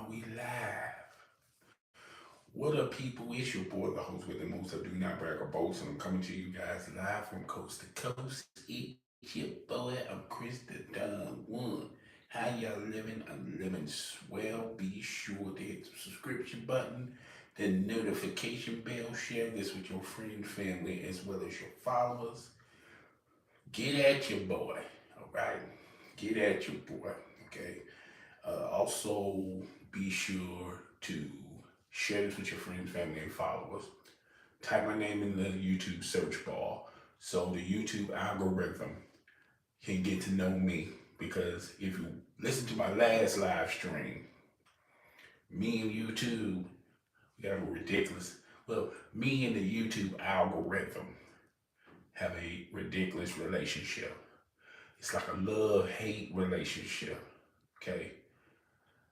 Are we live? What up, people? It's your boy, the host with the most. I do not brag or boast, and I'm coming to you guys live from coast to coast. It's your boy. I'm Chris the Don One. How y'all living? I'm living swell. Be sure to hit the subscription button, the notification bell, share this with your friends, family, as well as your followers. Get at your boy, all right? Get at your boy, okay? Also, be sure to share this with your friends, family, and followers. Type my name in the YouTube search bar so the YouTube algorithm can get to know me. Because if you listen to my last live stream, me and YouTube, we got a ridiculous, well, me and the YouTube algorithm have a ridiculous relationship. It's like a love-hate relationship, okay?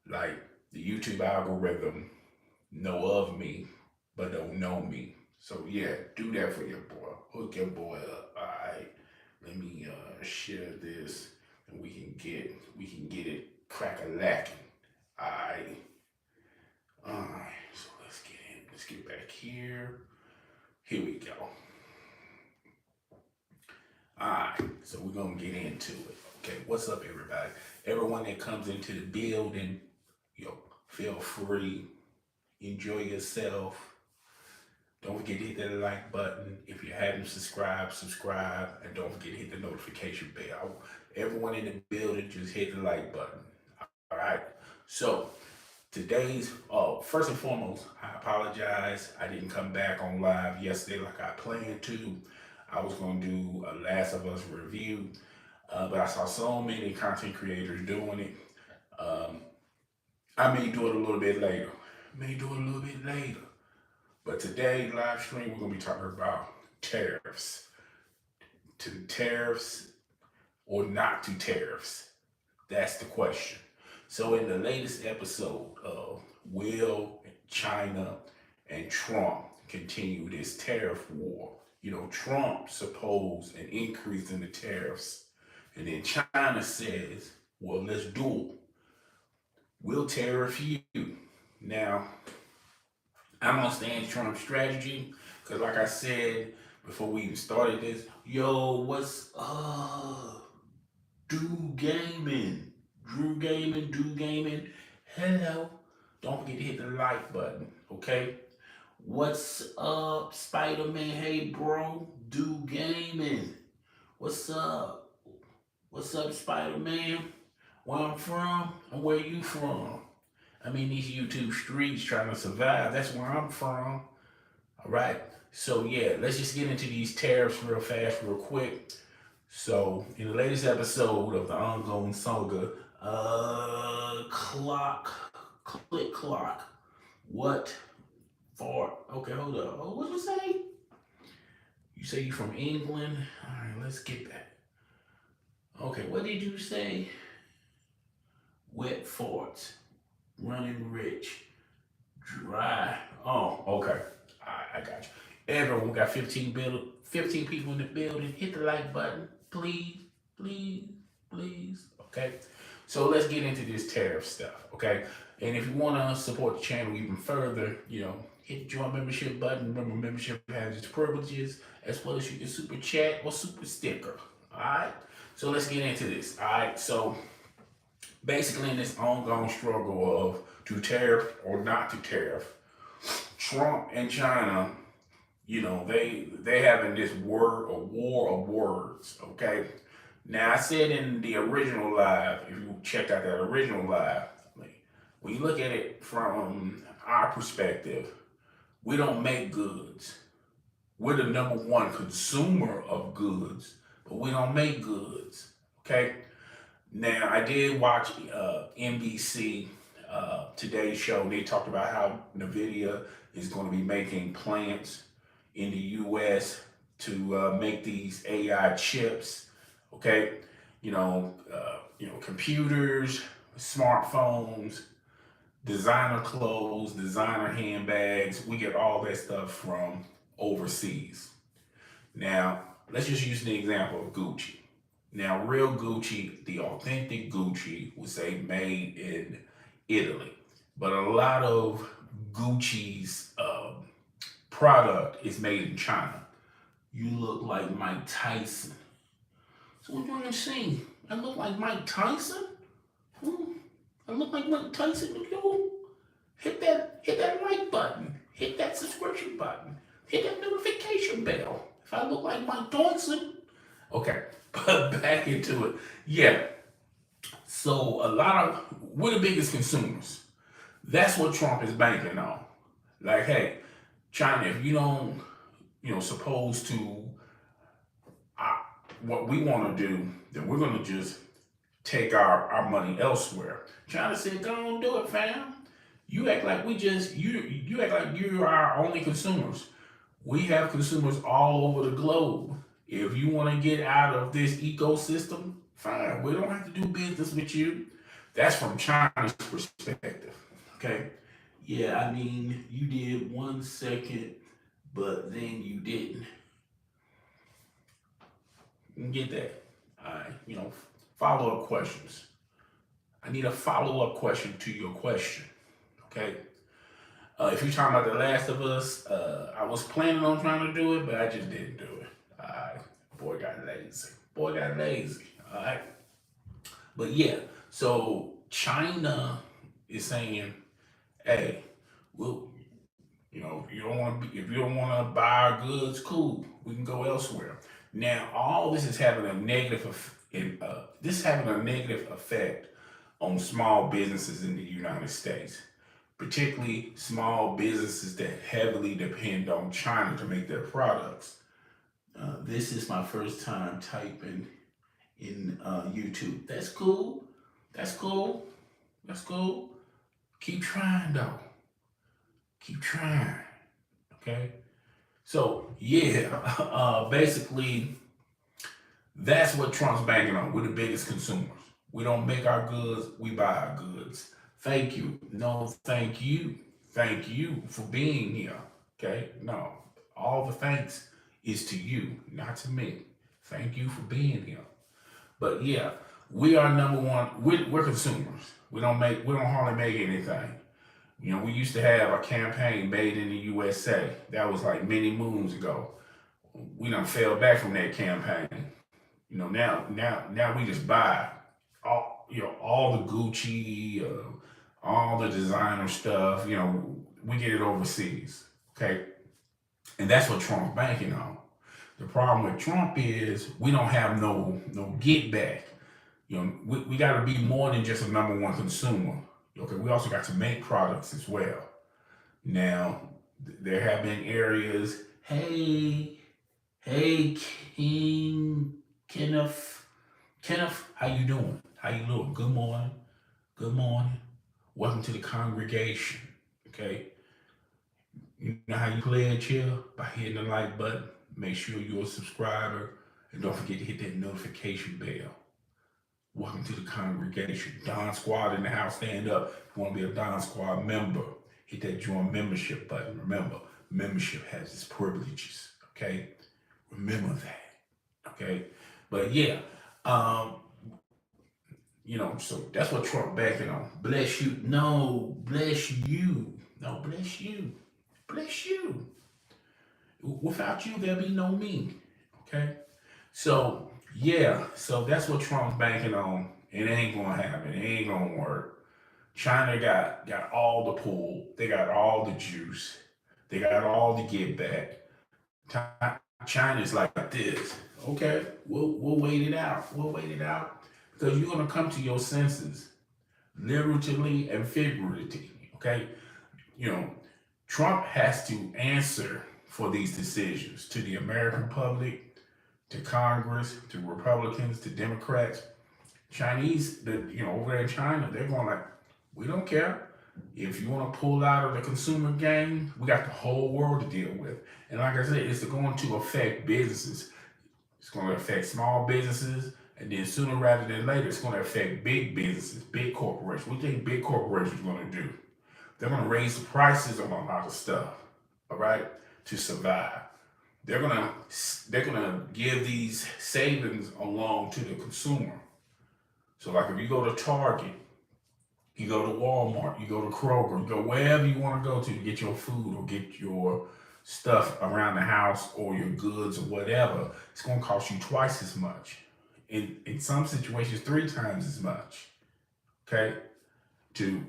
Like the YouTube algorithm know of me, but don't know me. So yeah, do that for your boy. Hook your boy up. All right. Let me share this, and we can get it crack a lacking. All right. All right. So let's get in. Let's get back here. Here we go. All right. So we're gonna get into it. Okay. What's up, everybody? Everyone that comes into the building, yo, feel free. Enjoy yourself. Don't forget to hit that like button. If you haven't subscribed, subscribe. And don't forget to hit the notification bell. Everyone in the building, just hit the like button. All right. So today's, first and foremost, I apologize. I didn't come back on live yesterday like I planned to. I was going to do a Last of Us review, but I saw so many content creators doing it. Um, I may do it a little bit later. But today, live stream, we're going to be talking about tariffs. To tariffs or not to tariffs? That's the question. So in the latest episode of Will China and Trump continue this tariff war? You know, Trump supposed an increase in the tariffs. And then China says, well, let's duel. We'll tariff you. Now, I don't understand Trump's strategy because, like I said before we even started this, yo, what's Do Gaming, Drew Gaming, Do Gaming. Hello. Don't forget to hit the like button, okay? What's up, Spider Man? Hey, bro, Do Gaming. What's up? What's up, Spider Man? Where I'm from and where you from? I mean, these YouTube streets trying to survive. That's where I'm from. All right. So yeah, let's just get into these tariffs real fast, real quick. So in the latest episode of the ongoing saga, click clock. What for? Okay, hold up. Oh, what you say? You say you from England? All right, let's get that. Okay, what did you say? Wet farts, running rich. Dry. Oh, okay. I got you. Everyone got 15 people in the building. Hit the like button, please, please, please. Okay. So let's get into this tariff stuff. Okay. And if you want to support the channel even further, you know, hit the join membership button. Remember, membership has its privileges, as well as you can super chat or super sticker. All right. So let's get into this. All right. So basically, in this ongoing struggle of to tariff or not to tariff, Trump and China, you know, they having this war of words. Okay. Now I said in the original live, if you checked out that original live, when you look at it from our perspective, we don't make goods. We're the number one consumer of goods, but we don't make goods. Okay. Now, I did watch NBC today's show. They talked about how NVIDIA is going to be making plants in the U.S. to make these AI chips. Okay, computers, smartphones, designer clothes, designer handbags. We get all that stuff from overseas. Now, let's just use the example of Gucci. Now, real Gucci, the authentic Gucci, would say made in Italy. but a lot of Gucci's product is made in China. You look like Mike Tyson. So what do you see? I look like Mike Tyson? Hmm? I look like Mike Tyson. Yo, hit that like button. Hit that subscription button. Hit that notification bell. If I look like Mike Tyson. Okay, but back into it. Yeah. So a lot of we're the biggest consumers. That's what Trump is banking on. Like, hey, China, if you don't, supposed to what we want to do, then we're going to just take our money elsewhere. China said, don't do it, fam. You act like you act like you're our only consumers. We have consumers all over the globe. If you want to get out of this ecosystem, fine. We don't have to do business with you. That's from China's perspective. Okay. Yeah, I mean, you did 1 second, but then you didn't. You get that. All right. Follow up questions. I need a follow up question to your question. Okay. If you're talking about The Last of Us, I was planning on trying to do it, but I just didn't do it. All right. Boy got lazy. Boy got lazy. All right. But yeah, so China is saying, hey, well, if you don't want to buy our goods, cool. We can go elsewhere. Now, all this is having a this is having a negative effect on small businesses in the United States, particularly small businesses that heavily depend on China to make their products. This is my first time typing in YouTube. That's cool. That's cool. That's cool. Keep trying though. Keep trying. Okay. So yeah, basically that's what Trump's banking on. We're the biggest consumers. We don't make our goods, we buy our goods. Thank you. No, thank you. Thank you for being here. Okay? No. All the thanks is to you, not to me. Thank you for being here. But yeah, we are number one. We're consumers. We don't hardly make anything. We used to have a campaign made in the USA. That was like many moons ago. We done fell back from that campaign. Now we just buy all the Gucci, all the designer stuff. We get it overseas. Okay, and that's what Trump's banking on. The problem with Trump is we don't have no get back. We got to be more than just a number one consumer. Okay, we also got to make products as well. Now, there have been areas. Hey, King Kenneth, how you doing? How you doing? Good morning. Good morning. Welcome to the congregation. Okay, you know how you pledge here by hitting the like button. Make sure you're a subscriber, and don't forget to hit that notification bell. Welcome to the congregation. Don Squad in the house, stand up. If you want to be a Don Squad member, hit that join membership button. Remember, membership has its privileges. Okay? Remember that. Okay? But yeah, so that's what Trump backing on. Bless you. No, bless you. No, bless you. Bless you. Without you, there'll be no me. Okay? So yeah, so that's what Trump's banking on. It ain't gonna happen. It ain't gonna work. China got all the pull. They got all the juice. They got all the get back. China's like this. Okay, we'll wait it out. We'll wait it out because you're gonna come to your senses, literally and figuratively. Okay, you know, Trump has to answer for these decisions to the American public, to Congress, to Republicans, to Democrats. Chinese, over there in China, they're going like, we don't care. If you want to pull out of the consumer game, we got the whole world to deal with. And like I said, it's going to affect businesses. It's going to affect small businesses. And then sooner rather than later, it's going to affect big businesses, big corporations. What do you think big corporations are going to do? They're going to raise the prices on a lot of stuff, all right, to survive. They're gonna give these savings along to the consumer. So like if you go to Target You go to Walmart, you go to Kroger, you go wherever you want to go to get your food or get your stuff around the house or your goods or whatever. It's going to cost you twice as much. In some situations, three times as much. Okay, to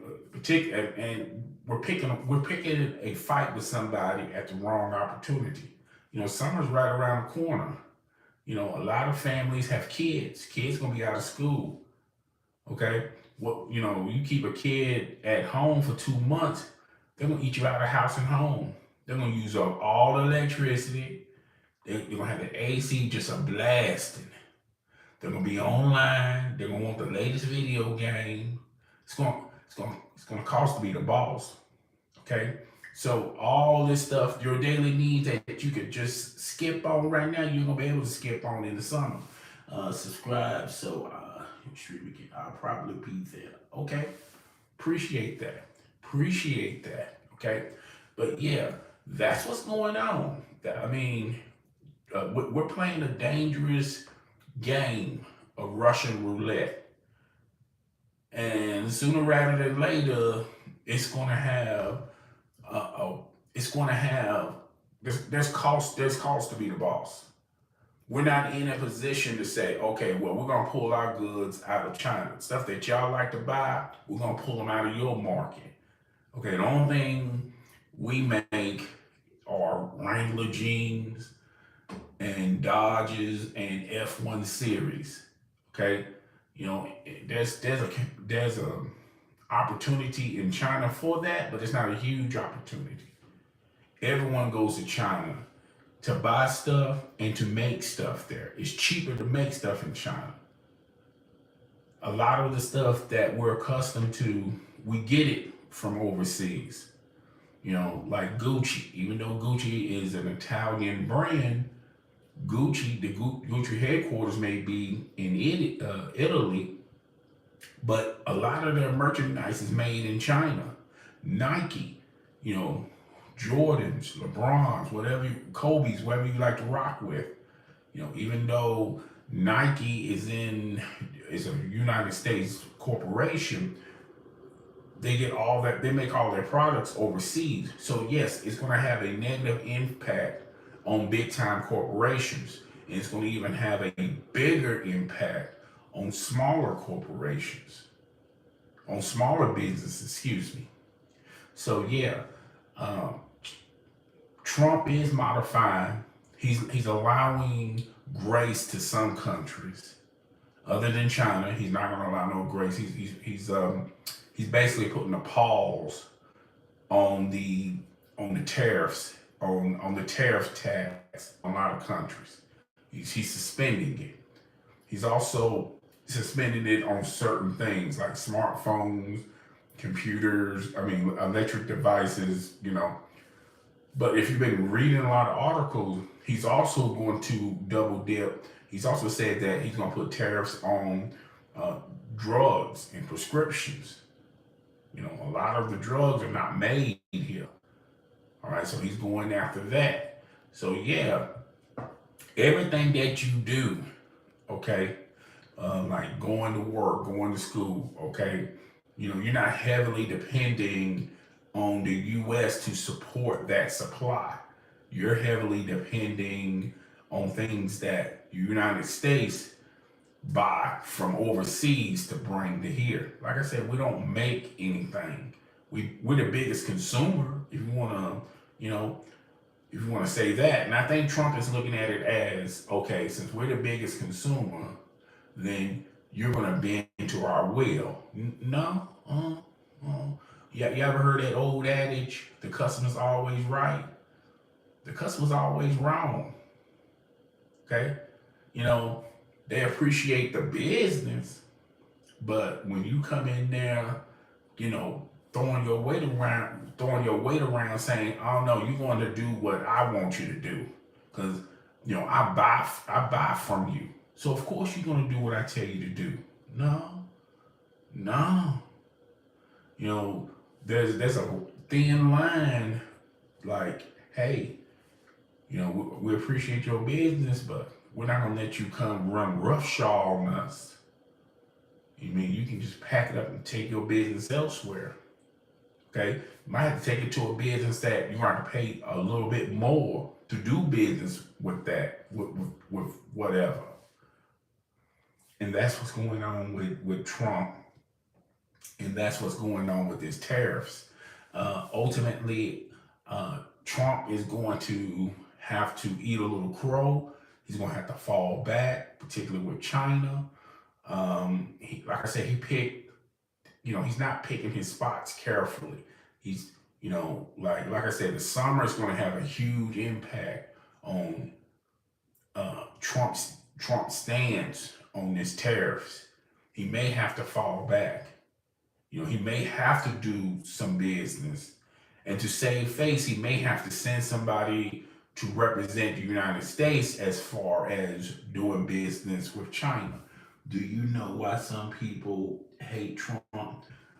and we're picking a fight with somebody at the wrong opportunity. Summer's right around the corner. A lot of families have kids. Kids gonna be out of school. Okay, you keep a kid at home for 2 months, they're gonna eat you out of house and home. They're gonna use up all the electricity. You're gonna have the AC just a blasting. They're gonna be online. They're gonna want the latest video game. It's gonna cost to be the boss. Okay. So all this stuff, your daily needs that you could just skip on right now, you're gonna be able to skip on in the summer. Subscribe so I'll probably be there. Okay. Appreciate that. Appreciate that. Okay. But yeah, that's what's going on. I mean, we're playing a dangerous game of Russian roulette, and sooner rather than later, it's going to have it's going to have there's cost to be the boss. We're not in a position to say, okay, well, we're going to pull our goods out of China. Stuff that y'all like to buy, we're going to pull them out of your market. Okay, the only thing we make are Wrangler jeans and Dodges and F1 series. Okay, there's a opportunity in China for that, but it's not a huge opportunity. Everyone goes to China to buy stuff and to make stuff there. It's cheaper to make stuff in China. A lot of the stuff that we're accustomed to, we get it from overseas. Like Gucci. Even though Gucci is an Italian brand, the Gucci headquarters may be in Italy, but a lot of their merchandise is made in China. Nike, Jordans, LeBrons, Kobe's, whatever you like to rock with. Even though Nike is a United States corporation, they get all that, they make all their products overseas. So yes, it's going to have a negative impact on big time corporations. And it's going to even have a bigger impact on smaller corporations, on smaller businesses, excuse me. So yeah, Trump is modifying. He's allowing grace to some countries. Other than China, he's not going to allow no grace. He's basically putting a pause on the tariffs, on the tariff tax on a lot of countries. He's suspending it. He's also suspending it on certain things like smartphones, computers, electric devices, But if you've been reading a lot of articles, he's also going to double dip. He's also said that he's going to put tariffs on drugs and prescriptions. A lot of the drugs are not made here. All right, so he's going after that. So yeah, everything that you do, okay, like going to work, going to school, okay, you're not heavily depending on the U.S. to support that supply. You're heavily depending on things that the United States buy from overseas to bring to here. Like I said, we don't make anything. We're the biggest consumer, if you want to, if you want to say that. And I think Trump is looking at it as, okay, since we're the biggest consumer, then you're going to bend to our will. No. You ever heard that old adage, the customer's always right? The customer's always wrong. Okay? They appreciate the business, but when you come in there, throwing your weight around saying, oh no, you're going to do what I want you to do. Because, I buy from you. So of course you're going to do what I tell you to do. No. There's a thin line, like, hey, we appreciate your business, but we're not gonna let you come run roughshod on us. I mean, you can just pack it up and take your business elsewhere. Okay, you might have to take it to a business that you're going to pay a little bit more to do business with that, with whatever. And that's what's going on with Trump, and that's what's going on with his tariffs. Ultimately, Trump is going to have to eat a little crow. He's going to have to fall back, particularly with China. Like I said, he picked, he's not picking his spots carefully. He's, like I said, the summer is going to have a huge impact on Trump's stance on this tariffs. He may have to fall back. He may have to do some business. And to save face, he may have to send somebody to represent the United States as far as doing business with China. Do you know why some people hate Trump?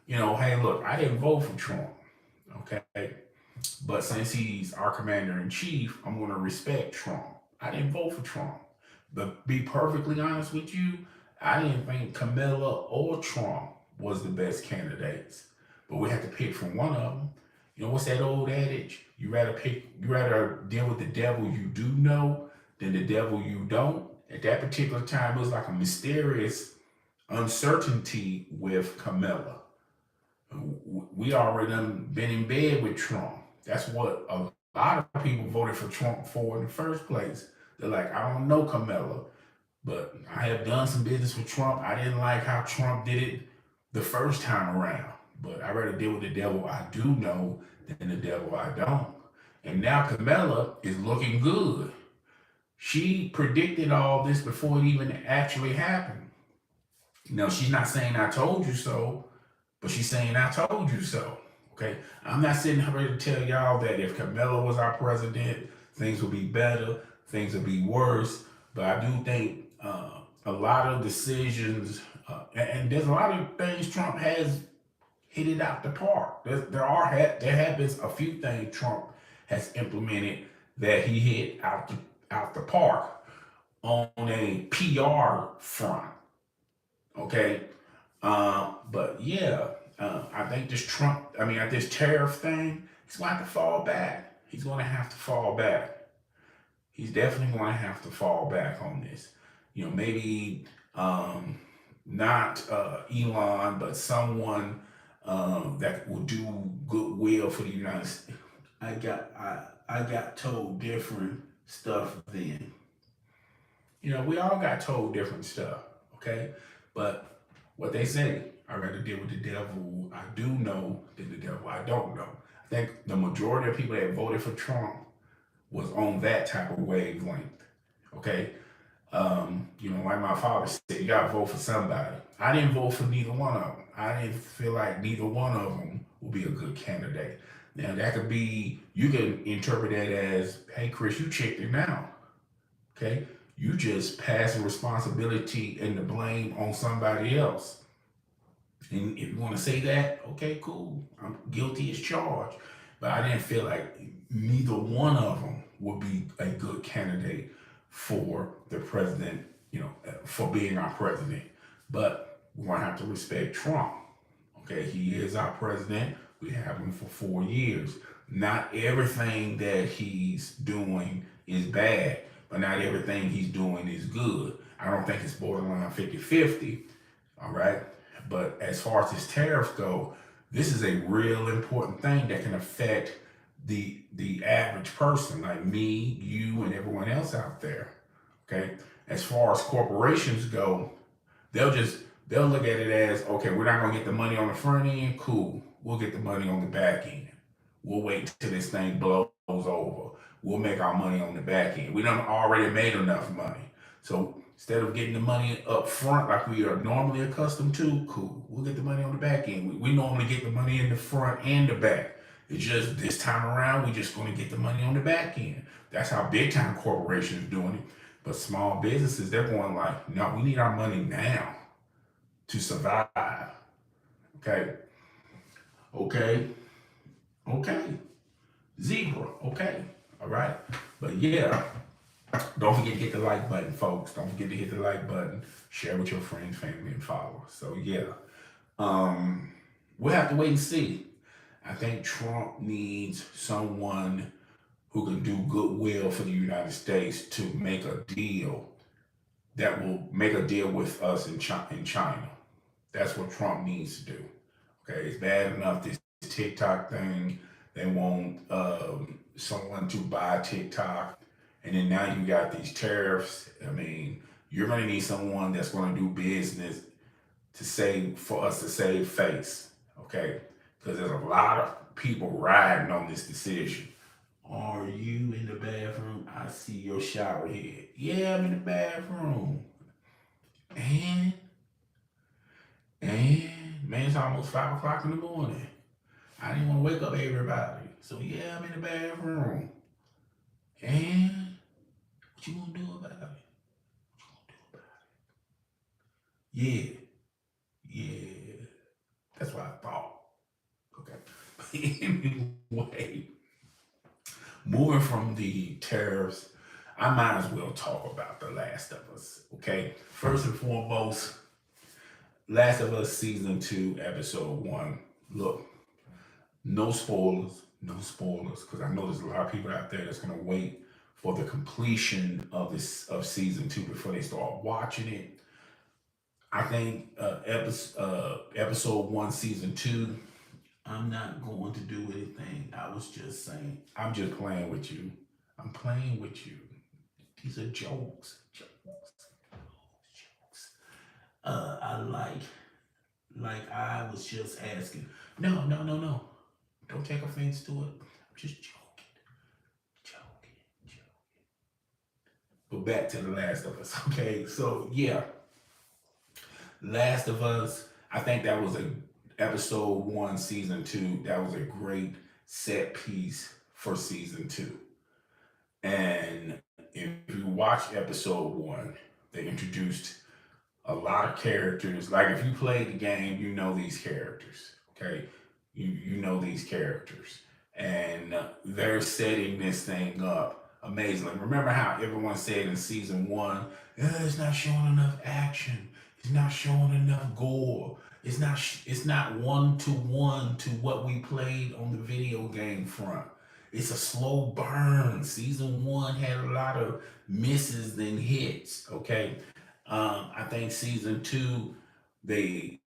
Hey, look, I didn't vote for Trump, okay? But since he's our commander in chief, I'm going to respect Trump. I didn't vote for Trump. But be perfectly honest with you, I didn't think Kamala or Trump was the best candidates. But we had to pick from one of them. What's that old adage? You rather deal with the devil you do know than the devil you don't. At that particular time, it was like a mysterious uncertainty with Kamala. We already done been in bed with Trump. That's what a lot of people voted for Trump for in the first place. They're like, I don't know Kamala, but I have done some business with Trump. I didn't like how Trump did it the first time around, but I'd rather deal with the devil I do know than the devil I don't. And now Kamala is looking good. She predicted all this before it even actually happened. She's not saying I told you so, but she's saying I told you so. Okay, I'm not sitting here ready to tell y'all that if Kamala was our president, things would be better, things would be worse. But I do think a lot of decisions, and there's a lot of things Trump has hit it out the park. There have been a few things Trump has implemented that he hit out the park on a PR front. Okay, but yeah, I think this tariff thing, he's going to have to fall back. He's going to have to fall back. He's definitely going to have to fall back on this. Maybe not Elon, but someone that will do goodwill for the United States. I got told different stuff then. We all got told different stuff, okay? But what they say, I'd rather deal with the devil I do know than the devil I don't know. I think the majority of people that voted for Trump was on that type of wavelength, okay? Like my father said, you gotta vote for somebody. I didn't vote for neither one of them. I didn't feel like neither one of them will be a good candidate. Now that could be, you can interpret that as, hey Chris, you checked it now, okay? You just pass the responsibility and the blame on somebody else. And if you want to say that, okay, cool. I'm guilty as charged. But I didn't feel like neither one of them would be a good candidate for the president, for being our president. But we're going to have to respect Trump. Okay, he is our president. We have him for 4 years. Not everything that he's doing is bad, but not everything he's doing is good. I don't think it's borderline 50-50, all right? But as far as his tariffs go, this is a real important thing that can affect the average person like me, you, and everyone else out there, okay? As far as corporations go, they'll look at it as, okay, we're not gonna get the money on the front end, cool. We'll get the money on the back end. We'll wait till this thing blows over. We'll make our money on the back end. We done already made enough money. So instead of getting the money up front like we are normally accustomed to, cool. We'll get the money on the back end. We normally get the money in the front and the back. It's just this time around, we're just gonna get the money on the back end. That's how big time corporations doing it. But small businesses, they're going like, no, we need our money now to survive. Okay. Zebra. Okay. All right. But yeah, Don't forget to hit the like button, folks. Don't forget to hit the like button. Share with your friends, family, and followers. So yeah, um, we'll have to wait and see. I think Trump needs someone who can do goodwill for the United States to make a deal that will make a deal with us in China. That's what Trump needs to do. Okay, it's bad enough this TikTok thing. They want someone to buy TikTok, and then now you got these tariffs. I mean, you're going to need someone that's going to do business to save for us to save face. Okay, because there's a lot of people riding on this decision. Are you in the bathroom? I see your shower head. Yeah, I'm in the bathroom. And man, it's almost 5 o'clock in the morning. I didn't want to wake up everybody. So yeah, I'm in the bathroom. And what you gonna do about it? Yeah, yeah. That's what I thought. Okay. Anyway, moving from the tariffs, I might as well talk about The Last of Us. Okay. First and foremost, Last of Us season 2, episode 1. Look, no spoilers, no spoilers, because I know there's a lot of people out there that's gonna wait for the completion of season 2 before they start watching it. I think episode 1, season 2. I'm not going to do anything. I was just saying. I'm just playing with you. I'm playing with you. These are jokes, jokes. I like I was just asking. No, no, no, no. Don't take offense to it. I'm just joking, joking, joking. But back to The Last of Us. Okay, so yeah, Last of Us. I think that was a episode 1, season 2. That was a great set piece for season 2. And if you watch episode 1, they introduced a lot of characters. Like if you played the game, you know these characters. Okay, you know these characters, and they're setting this thing up amazingly. Remember how everyone said in season 1, it's not showing enough action. It's not showing enough gore. It's not one to one to what we played on the video game front. It's a slow burn. Season 1 had a lot of misses than hits. Okay, I think season 2, I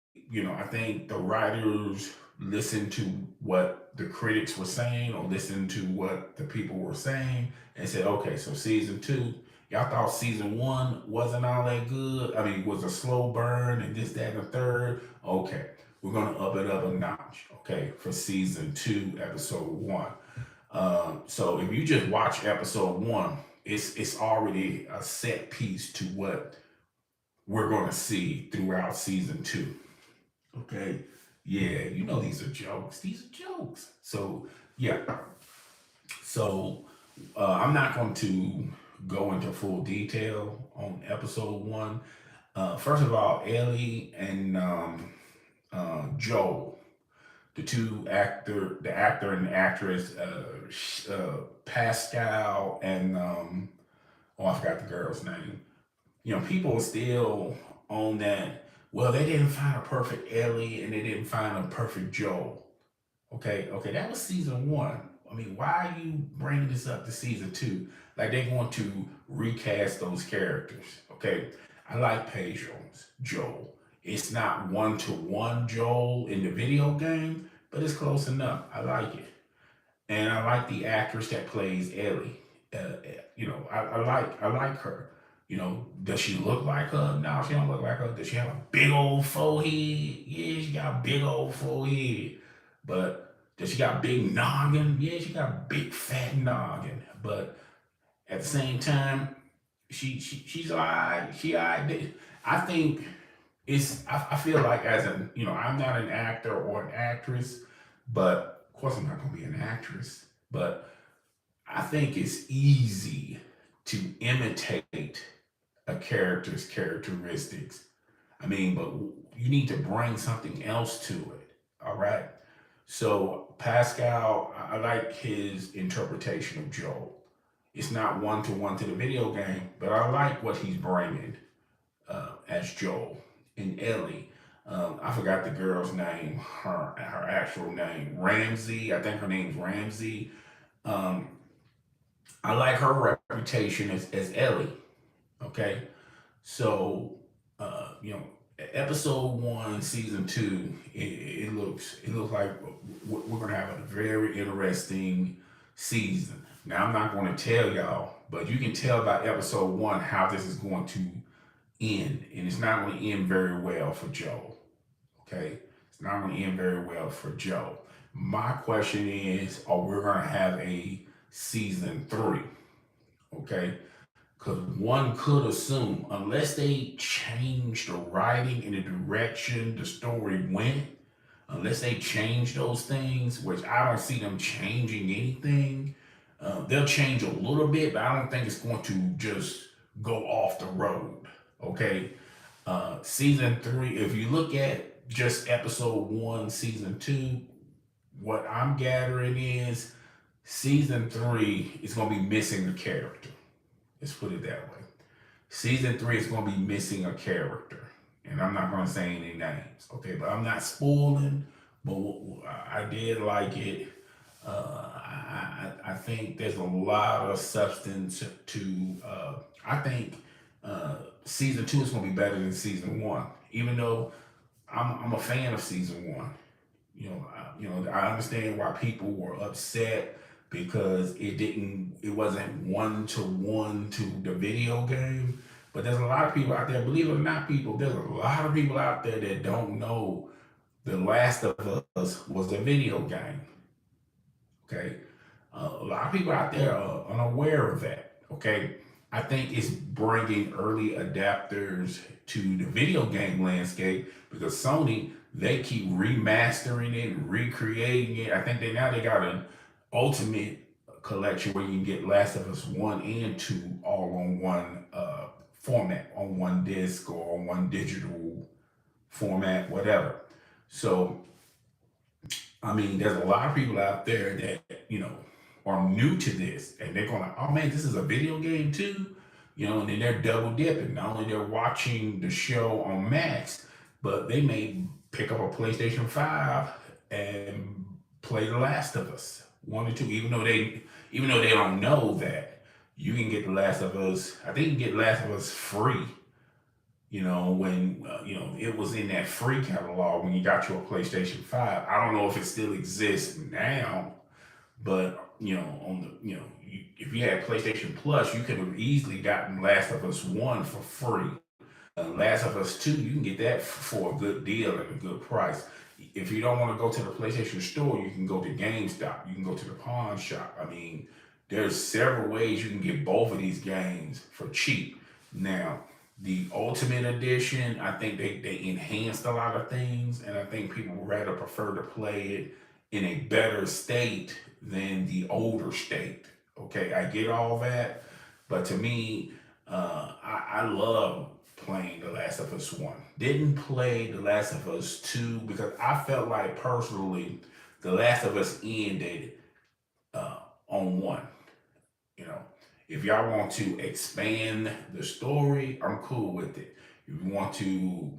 think the writers listened to what the critics were saying or listened to what the people were saying and said, okay, so season 2, y'all thought season 1 wasn't all that good. I mean, was a slow burn and this, that, and the third. Okay, we're gonna up it up a notch. Okay, for season 2, episode 1. So if you just watch episode 1, it's already a set piece to what we're going to see throughout season 2. Okay. Yeah, you know these are jokes. These are jokes. So, yeah. So, I'm not going to go into full detail on episode 1. First of all, Ellie and Joel, the actor and the actress, Pascal and, oh, I forgot the girl's name. People are still on that. Well, they didn't find a perfect Ellie and they didn't find a perfect Joel. Okay, that was season 1. I mean, why are you bringing this up to season 2? Like they want to recast those characters. Okay, I like Pedro's Joel. It's not one to one Joel in the video game, but it's close enough. I like it, and I like the actress that plays Ellie. I like her. Does she look like her? No, she don't look like her. Does she have a big old forehead? Yeah, she got a big old forehead. But does she got a big noggin? Yeah, she got a big fat noggin. But at the same time, she's alright. She alright. I think I feel like I'm not an actor or an actress, but of course I'm not gonna be an actress. But I think it's easy to imitate a character's characteristics. I mean, but you need to bring something else to it. All right. So Pascal, I like his interpretation of Joel. It's not one to the video game, but I like what he's bringing as Joel and Ellie. I forgot the girl's name, her actual name, Ramsey. I think her name's Ramsey. Um, I like her reputation as Ellie. Okay, so episode one, season two, it looks like we're gonna have a very interesting season. Now I'm not going to tell y'all, but you can tell by episode one how this is going to end, and it's not going to end very well for Joe. Okay, it's not going to end very well for Joe. My question is, are we going to have a season three? Okay, because one could assume, unless they change the writing and the direction the story went, unless they change those things, which I don't see them changing anything, they'll change a little bit, but I don't think it's going to just go off the road. Okay. Season three, if you look at just episode one, season two, what I'm gathering is season three is going to be missing a character. Let's put it that way. Season three is going to be missing a character, and I'm not going to say any names, okay? But I'm not spoiling. But I did like it. I think there's a lot of substance to. I think season two is going to be better than season one, even though I'm a fan of season one. I understand why people were upset because it wasn't one to the video game. But there's a lot of people out there, believe it or not, people, there's a lot of people out there that don't know The Last of Us was a video game. Okay. A lot of people out there are unaware of that. Okay. I think it's bringing early adapters to the video game landscape because Sony, they keep remastering it, recreating it. I think they got an ultimate collection where you can get Last of Us 1 and 2 all on one format, on one disc or on one digital format, whatever. So I mean, there's a lot of people out there that, are new to this and they're going, oh man, this is a video game too. And then they're double dipping. Not only they're watching the show on Max, but they may pick up a PlayStation 5 and play The Last of Us 1 or 2, even though they don't know that you can get The Last of Us, I think you can get Last of Us free when it was in that free catalog when you got your PlayStation 5. I don't know if it still exists now, but on the if you had PlayStation Plus, you could have easily gotten Last of Us 1 for free. Last of Us 2, you can get that for a good deal at a good price. If you don't want to go to the PlayStation Store, you can go to GameStop. You can go to the pawn shop. I mean, there's several ways you can get both of these games for cheap. Now, the Ultimate Edition, I think they enhanced a lot of things, and I think people would rather prefer to play it in a better state than the older state. Okay, I get all that, but to me, I love playing The Last of Us 1. Didn't play The Last of Us 2 because I felt like personally, The Last of Us ended on 1. You know, if y'all want to expand the story, I'm cool with it. If you want to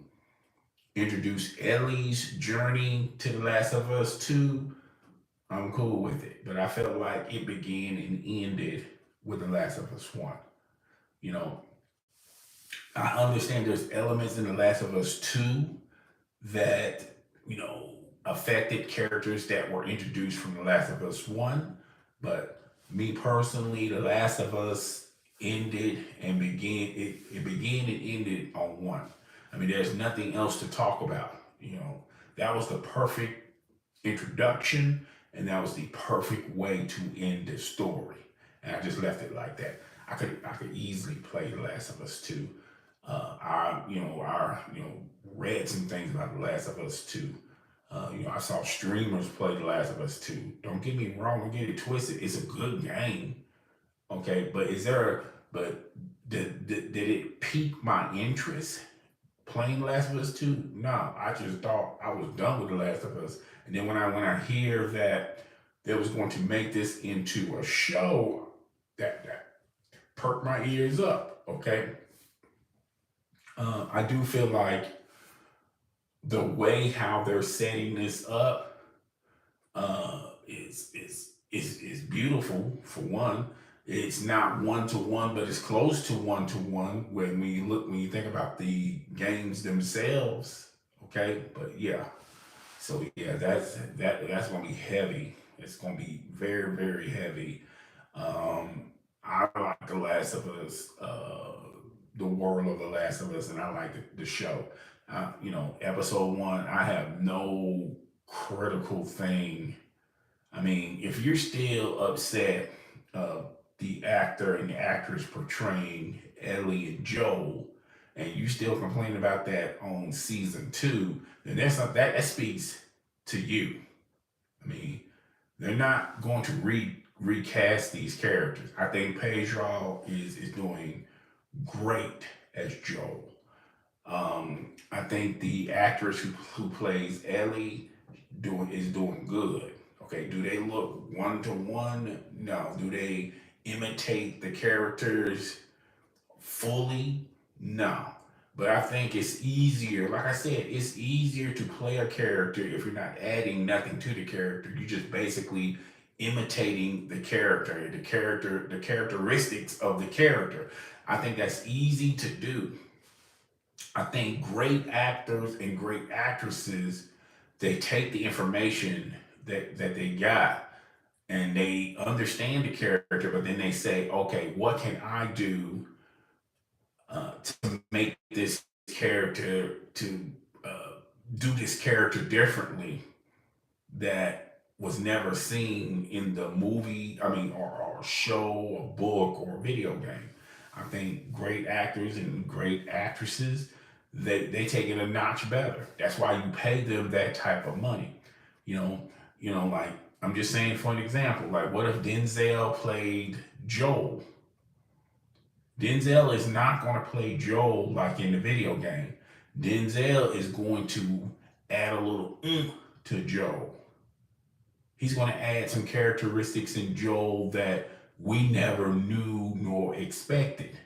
introduce Ellie's journey to The Last of Us 2, I'm cool with it. But I felt like it began and ended with The Last of Us 1. You know, I understand there's elements in The Last of Us 2 that, affected characters that were introduced from The Last of Us 1. But me personally, The Last of Us ended and began and ended on 1. I mean, there's nothing else to talk about. That was the perfect introduction, and that was the perfect way to end the story. And I just left it like that. I could easily play The Last of Us 2. I read some things about The Last of Us 2. I saw streamers play The Last of Us 2. Don't get me wrong, don't get it twisted. It's a good game. Okay, but did it pique my interest playing The Last of Us 2? No, I just thought I was done with The Last of Us. And then when I hear that they was going to make this into a show, that perked my ears up. Okay, I do feel like the way how they're setting this up is beautiful. For one, it's not one to one, but it's close to one to one when you think about the games themselves. Okay, but yeah, so yeah, that's gonna be heavy. It's gonna be very very heavy. I like The Last of Us, the world of The Last of Us, and I like the show. Episode one, I have no critical thing. I mean, if you're still upset, uh, the actor and the actress portraying Ellie and Joel, and you still complain about that on season two, then that's not, that speaks to you. I mean, they're not going to recast these characters. I think Pedro is doing great as Joel. I think the actress who plays Ellie is doing good. Okay, do they look one to one? No. Do they imitate the characters fully? No. But I think it's easier. Like I said, it's easier to play a character if you're not adding nothing to the character. You're just basically imitating the characteristics of the character. I think that's easy to do. I think great actors and great actresses, they take the information that they got and they understand the character, but then they say, okay, what can I do to make this character to uh, do this character differently that was never seen in the movie, I mean, or show, or book, or video game. I think great actors and great actresses, they take it a notch better. That's why you pay them that type of money. You know, like I'm just saying for an example, like what if Denzel played Joel? Denzel is not going to play Joel like in the video game. Denzel is going to add a little to Joel. He's going to add some characteristics in Joel that we never knew nor expected.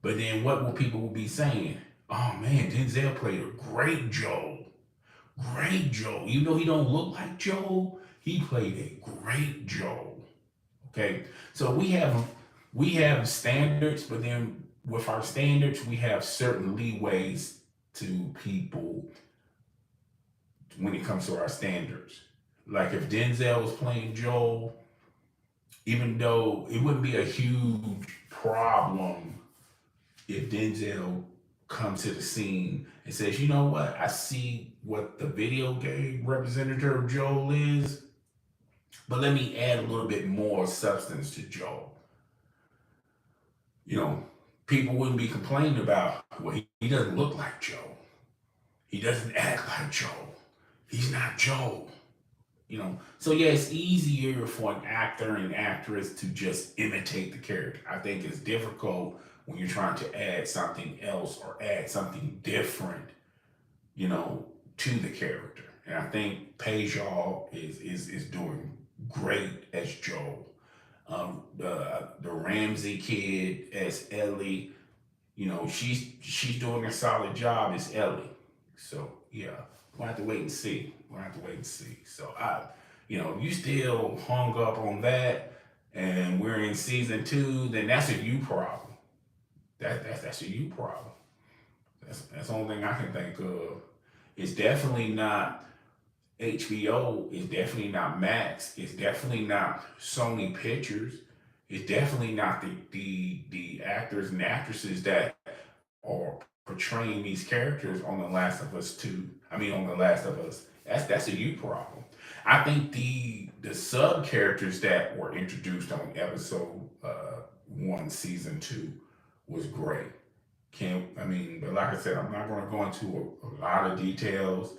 But then what will people be saying? Oh man, Denzel played a great Joel. Great Joel. Even though he don't look like Joel, he played a great Joel. Okay. So we have standards, but then with our standards, we have certain leeways to people when it comes to our standards. Like if Denzel was playing Joel, even though it wouldn't be a huge problem if Denzel comes to the scene and says, you know what, I see what the video game representative of Joel is, but let me add a little bit more substance to Joel. You know, people wouldn't be complaining about, well, he doesn't look like Joel. He doesn't act like Joel. He's not Joel. So yeah, it's easier for an actor and actress to just imitate the character. I think it's difficult when you're trying to add something else or add something different, you know, to the character. And I think Pejal is doing great as Joel. The Ramsey kid as Ellie, she's doing a solid job as Ellie. So yeah, we'll have to wait and see. So you still hung up on that, and we're in season two. Then that's a you problem. That's a you problem. That's the only thing I can think of. It's definitely not HBO. It's definitely not Max. It's definitely not Sony Pictures. It's definitely not the actors and actresses that are portraying these characters on The Last of Us 2. I mean, on The Last of Us. That's a you problem. I think the sub characters that were introduced on episode one, season two, was great. But like I said, I'm not going to go into a lot of details.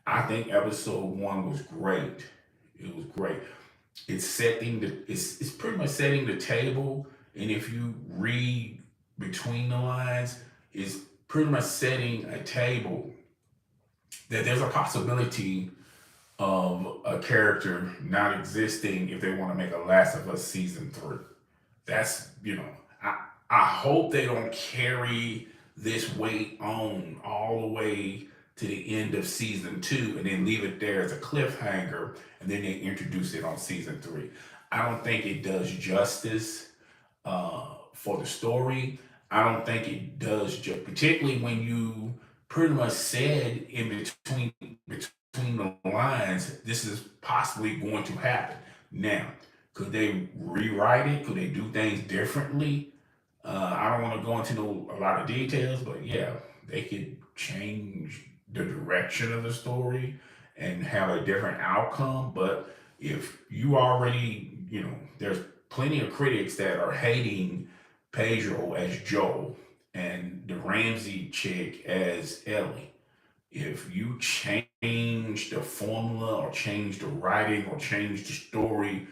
I think episode one was great. It was great. It's pretty much setting the table, and if you read between the lines, it's pretty much setting a table that there's a possibility of a character not existing if they want to make a Last of Us season three. That's, I hope they don't carry this weight on all the way to the end of season two and then leave it there as a cliffhanger and then they introduce it on season three. I don't think it does justice for the story. I don't think it does, particularly when you pretty much said in between the lines, this is possibly going to happen. Now, could they rewrite it? Could they do things differently? I don't want to go into a lot of details, but yeah, they could change the direction of the story and have a different outcome. But if you already, there's plenty of critics that are hating Pedro as Joel and the Ramsey chick as Ellie. If you change the formula or change the writing or change the story,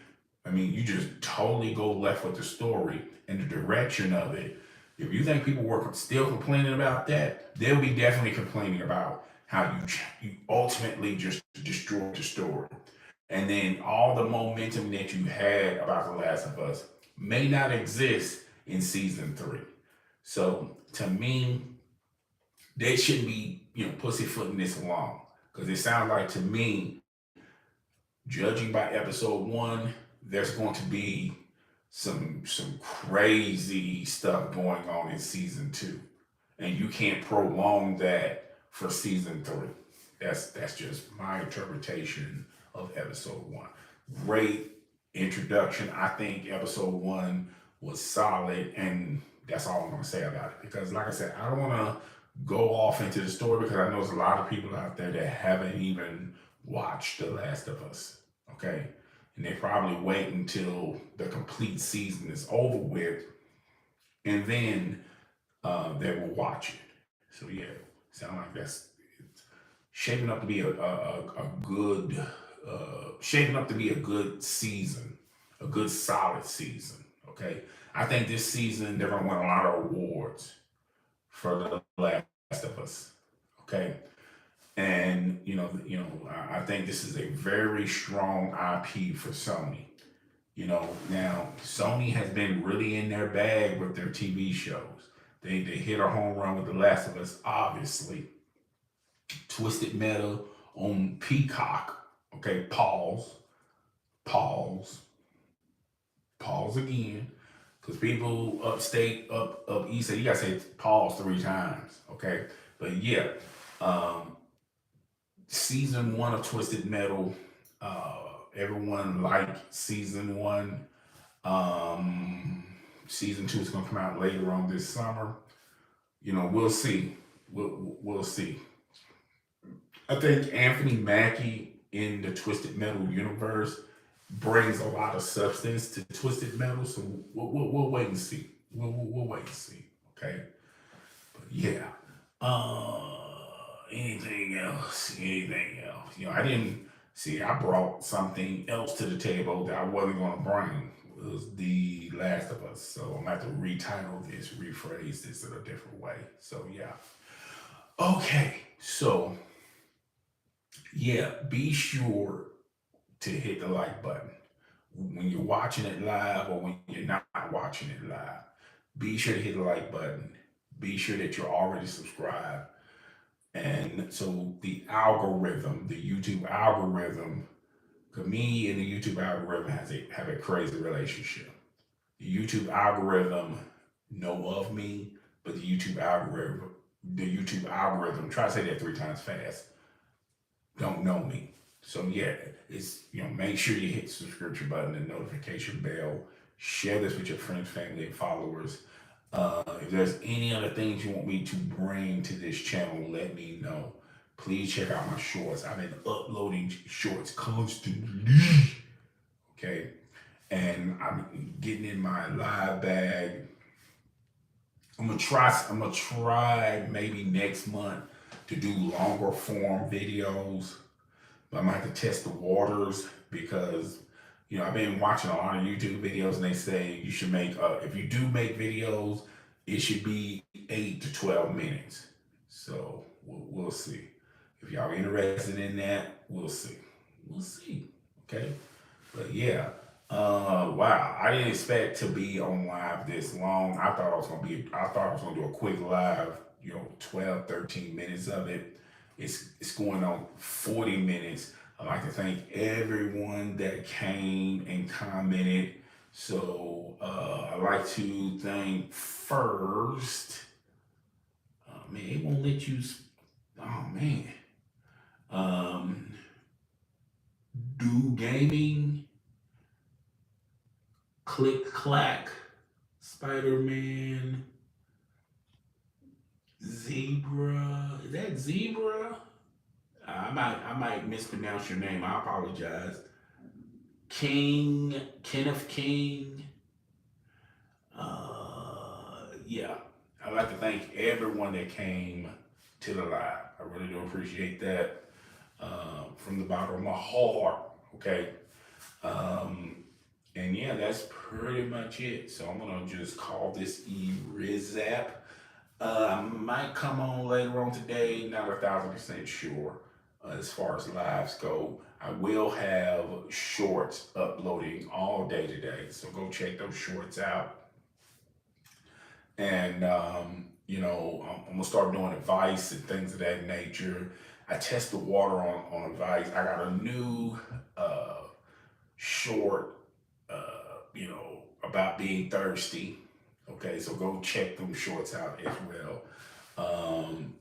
I mean, you just totally go left with the story and the direction of it. If you think people were still complaining about that, they'll be definitely complaining about how you ultimately just destroyed the story. And then all the momentum that you had about The Last of Us may not exist in season three. So to me, they shouldn't be, pussyfooting this along. Because it sounds like to me, judging by episode one, there's going to be some crazy stuff going on in season two. And you can't prolong that for season three. That's just my interpretation of episode one. Great introduction. I think episode one was solid, and that's all I'm gonna say about it. Because like I said, I don't wanna go off into the story because I know there's a lot of people out there that haven't even watched The Last of Us. Okay. And they probably wait until the complete season is over with, and then they will watch it. So yeah, sound like that's shaping up to be a good shaping up to be a good season, a good solid season. Okay, I think this season they're gonna win a lot of awards for The Last of Us. Okay, and I think this is a very strong IP for Sony. Now Sony has been really in their bag with their TV shows. They hit a home run with The Last of Us, obviously. Twisted Metal on Peacock. Okay, pause, pause again. Because people upstate, up east, you gotta say pause 3 times. Okay, but yeah, um, season one of Twisted Metal, everyone liked season one. Um, season two is gonna come out later on this summer. We'll see. We'll see. I think Anthony Mackie in the Twisted Metal universe brings a lot of substance to Twisted Metal, so we'll wait and see. We'll wait and see. Okay, but yeah. Anything else? Anything else? I didn't see. I brought something else to the table that I wasn't going to bring. It was The Last of Us, so I'm gonna have to retitle this, rephrase this in a different way. So yeah. Okay, so yeah, be sure to hit the like button when you're watching it live or when you're not watching it live. Be sure to hit the like button. Be sure that you're already subscribed. And so the algorithm, the YouTube algorithm, because me and the YouTube algorithm have a crazy relationship. The YouTube algorithm know of me, but the YouTube algorithm, try to say that 3 times fast, don't know me. So yeah, it's make sure you hit the subscription button and notification bell. Share this with your friends, family, and followers. If there's any other things you want me to bring to this channel, let me know. Please check out my shorts. I've been uploading shorts constantly. Okay, and I'm getting in my live bag. I'm gonna try maybe next month to do longer form videos. But I might have to test the waters because I've been watching a lot of YouTube videos and they say you should make if you do make videos, it should be 8 to 12 minutes. So we'll see. If y'all are interested in that, we'll see. We'll see. Okay. But yeah, Wow, I didn't expect to be on live this long. I thought I was gonna do a quick live, 12, 13 minutes of it. It's going on 40 minutes. I'd like to thank everyone that came and commented. So I'd like to thank first. Man, it won't let you. Oh man. Um, Do gaming, click clack, Spider Man, Zebra. Is that Zebra? I might mispronounce your name. I apologize. King, Kenneth King. Yeah. I'd like to thank everyone that came to the live. I really do appreciate that from the bottom of my heart. Okay. Um, and yeah, that's pretty much it. So I'm gonna just call this Rizap. I might come on later on today, not 1,000% sure as far as lives go. I will have shorts uploading all day today, so go check those shorts out. And, I'm gonna start doing advice and things of that nature. I test the water on advice. I got a new short, about being thirsty. Okay, so go check them shorts out as well.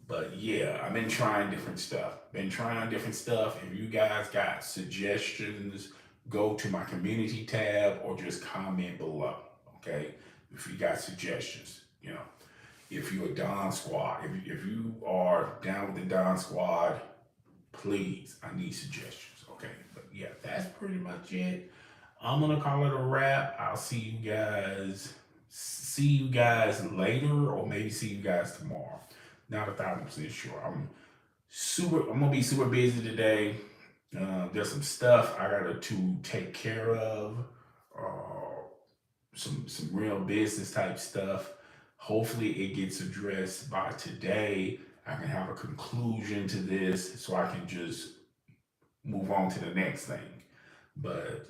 But yeah, I've been trying different stuff. If you guys got suggestions, go to my community tab or just comment below. Okay, if you got suggestions, if you're a Don Squad, if you are down with the Don Squad, please, I need suggestions. Okay, but yeah, that's pretty much it. I'm gonna call it a wrap. I'll see you guys later, or maybe see you guys tomorrow. Not 1,000% sure. I'm gonna be super busy today. There's some stuff I gotta to take care of. Uh, some real business type stuff. Hopefully it gets addressed by today. I can have a conclusion to this so I can just move on to the next thing. But,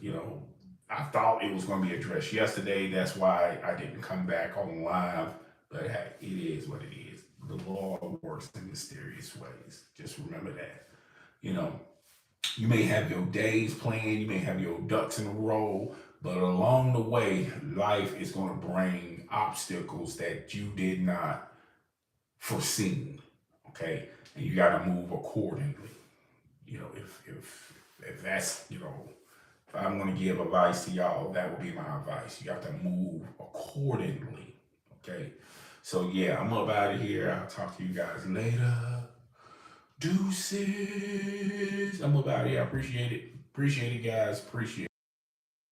I thought it was going to be addressed yesterday. That's why I didn't come back on live. But hey, it is what it is. The Lord works in mysterious ways. Just remember that. You know, you may have your days planned, you may have your ducks in a row, but along the way, life is going to bring obstacles that you did not foresee. Okay, and you got to move accordingly. If that's if I'm going to give advice to y'all, that would be my advice. You have to move accordingly. Okay, so yeah, I'm up out of here. I'll talk to you guys later. Deuces. I'm up out of here. I appreciate it. Appreciate it, guys. Appreciate it.